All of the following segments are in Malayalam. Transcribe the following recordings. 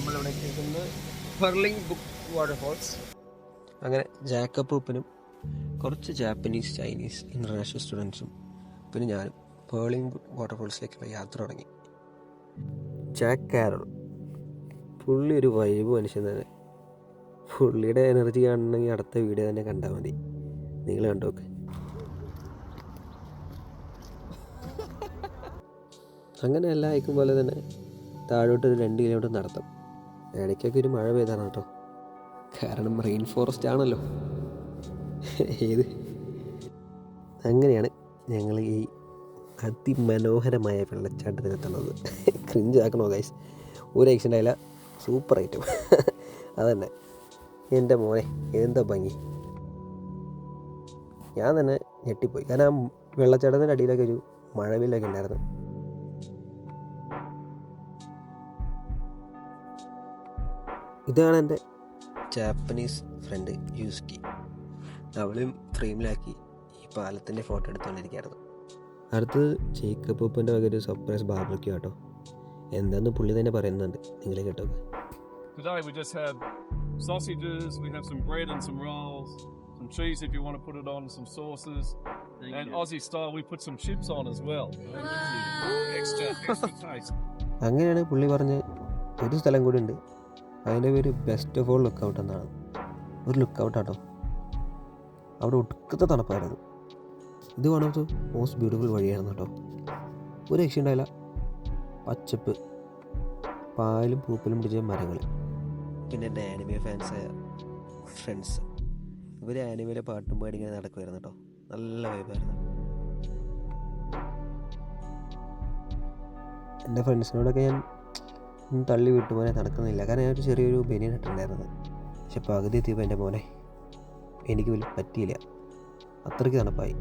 നമ്മളിവിടെ കേൾക്കുന്നത് ഫെർലിംഗ് ബുക്ക് വാട്ടർഫോൾസ്. അങ്ങനെ ജാക്കപ്പൂപ്പനും കുറച്ച് ജാപ്പനീസ്, ചൈനീസ്, ഇൻ്റർനാഷണൽ സ്റ്റുഡൻസും പിന്നെ ഞാനും ഫെർലിംഗ് ബുക്ക് വാട്ടർഫോൾസിലേക്കുള്ള യാത്ര തുടങ്ങി. ജാക്ക് കാരൽ പുള്ളി ഒരു വൈബ് മനുഷ്യൻ തന്നെ. പുള്ളിയുടെ എനർജി കാണണമെങ്കിൽ അടുത്ത വീഡിയോ തന്നെ കണ്ടാൽ മതി. നിങ്ങൾ കണ്ടോക്ക്. അങ്ങനെ എല്ലാം അയക്കും പോലെ തന്നെ താഴോട്ട് ഒരു 2 കിലോമീറ്റർ നടത്തും. ഇടയ്ക്കൊക്കെ ഒരു മഴ പെയ്താണ് കേട്ടോ, കാരണം റെയിൻ ഫോറസ്റ്റ് ആണല്ലോ. അങ്ങനെയാണ് ഞങ്ങൾ ഈ അതിമനോഹരമായ വെള്ളച്ചാട്ടത്തിനെത്തുന്നത്. ക്രിഞ്ചാക്കണോ ഗൈസ്? ഒരു ആക്സിഡൻ്റ് ആയില്ല, സൂപ്പർ ഐറ്റം. അതന്നെ എൻ്റെ മോനെ, എന്താ ഭംഗി! ഞാൻ തന്നെ ഞെട്ടിപ്പോയി, കാരണം ആ വെള്ളച്ചാട്ടത്തിൻ്റെ അടിയിലൊക്കെ ഒരു മഴവില്ലൊക്കെ ഉണ്ടായിരുന്നു. ഇതാണ് എൻ്റെ ജാപ്പനീസ് ഫ്രണ്ട് യൂസ്കി. അവളും ഫ്രെയിമിലാക്കി ഈ പാലത്തിൻ്റെ ഫോട്ടോ എടുത്തുകൊണ്ടിരിക്കുകയായിരുന്നു. അടുത്തത് ജേക്കപ്പൂപ്പൻ്റെ വക ഒരു സർപ്രൈസ് ബാർബക്യൂ കേട്ടോ. എന്താന്ന് പുള്ളി തന്നെ പറയുന്നുണ്ട്, നിങ്ങൾ കേട്ടോ. Today we just have sausages, we have some bread and some rolls, some cheese if you want to put it on, some sauces, and Aussie style we put some chips on as well. Extra taste. അങ്ങനെയാണ് പുള്ളി പറഞ്ഞ് ഒരു സ്ഥലം കൂടി ഉണ്ട്, അതിൻ്റെ പേര് ബെസ്റ്റ് ഓഫ് ഓൾ ലുക്കൗട്ട് എന്നാണ്. ഒരു ലുക്കൗട്ട് ആട്ടോ, അവിടെ ഒടുക്കത്തെ തണുപ്പായിരുന്നു. ഇത് one of the most beautiful വഴിയായിരുന്നു കേട്ടോ. ഒരു രക്ഷ ഉണ്ടായില്ല. പച്ചപ്പ്, പായലും പൂപ്പലും പിടിച്ച മരങ്ങൾ, പിന്നെ എൻ്റെ ആനിമേ ഫാൻസായ ഫ്രണ്ട്സ്. ഇവർ ആനിമയിലെ പാട്ടും പാടി ഇങ്ങനെ നടക്കുമായിരുന്നു കേട്ടോ. നല്ല വൈബായിരുന്നു. എൻ്റെ ഫ്രണ്ട്സിനോടൊക്കെ ഞാൻ തള്ളി വിട്ടു, മോനെ നടക്കുന്നില്ല, കാരണം ഞാനൊരു ചെറിയൊരു ബനിയൻ ഇട്ടുണ്ടായിരുന്നത്. പക്ഷെ പകുതി എത്തിയപ്പോൾ എൻ്റെ മോനെ എനിക്ക് വലിയ പറ്റിയില്ല, അത്രയ്ക്ക് തണുപ്പായി.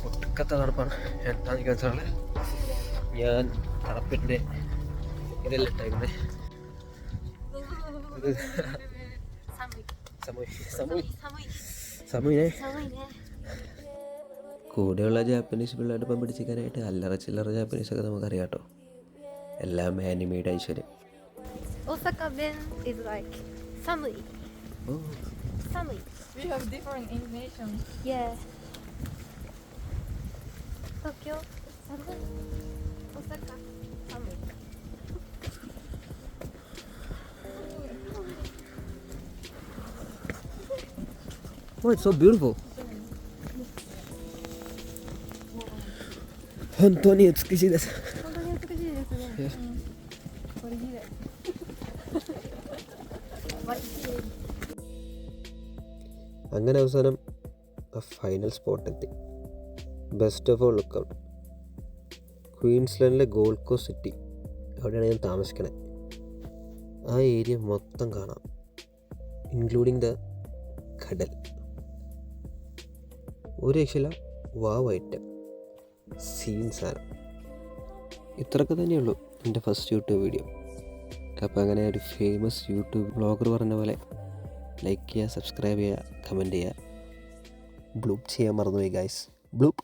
ഒട്ടുക്കത്തെ തണുപ്പാണ്. എന്താണെന്ന് വെച്ചാൽ ഞാൻ തണുപ്പിൻ്റെ ഇതെല്ലാം ഇട്ടായിരുന്നേ. സമൂനെ കൂടെയുള്ള ജാപ്പനീസ് പിള്ളേരൊപ്പം പിടിച്ചിരിക്കാനായിട്ട് അല്ലറ ചില്ലറ ജാപ്പനീസൊക്കെ നമുക്കറിയാം കേട്ടോ. എല്ലാം ആനിമേഡ് ഐശ്വര്യം. Osaka Ben is like samui. Oh. Samui. We have different animations. Yeah. Tokyo samui. Osaka samui. Oh, it's so beautiful. 本当に美しいです。本当に美しいですね。これ綺麗。അങ്ങനെ അവസാനം ഫൈനൽ സ്പോട്ട് എത്തി. ബെസ്റ്റ് ഓഫ് ഓൾ ലുക്കൗട്ട്, ക്വീൻസ്ലാൻഡിലെ ഗോൾഡ് കോസ്റ്റ് സിറ്റി. അവിടെയാണ് ഞാൻ താമസിക്കണേ. ആ ഏരിയ മൊത്തം കാണാം, ഇൻക്ലൂഡിങ് ദ കടൽ. ഒരു രക്ഷയില്ല, വാവ് ഐറ്റം സീൻ സാധനം. ഇത്രയൊക്കെ തന്നെയുള്ളൂ എൻ്റെ ഫസ്റ്റ് യൂട്യൂബ് വീഡിയോ. അപ്പോൾ അങ്ങനെ ഒരു ഫേമസ് യൂട്യൂബ് വ്ളോഗർ പറഞ്ഞ പോലെ ലൈക്ക് ചെയ്യുക, സബ്സ്ക്രൈബ് ചെയ്യുക, കമൻറ്റ് ചെയ്യുക. ബ്ലൂപ്പ് ചെയ്യാൻ മറന്നുപോയി ഗൈസ്. ബ്ലൂപ്പ്.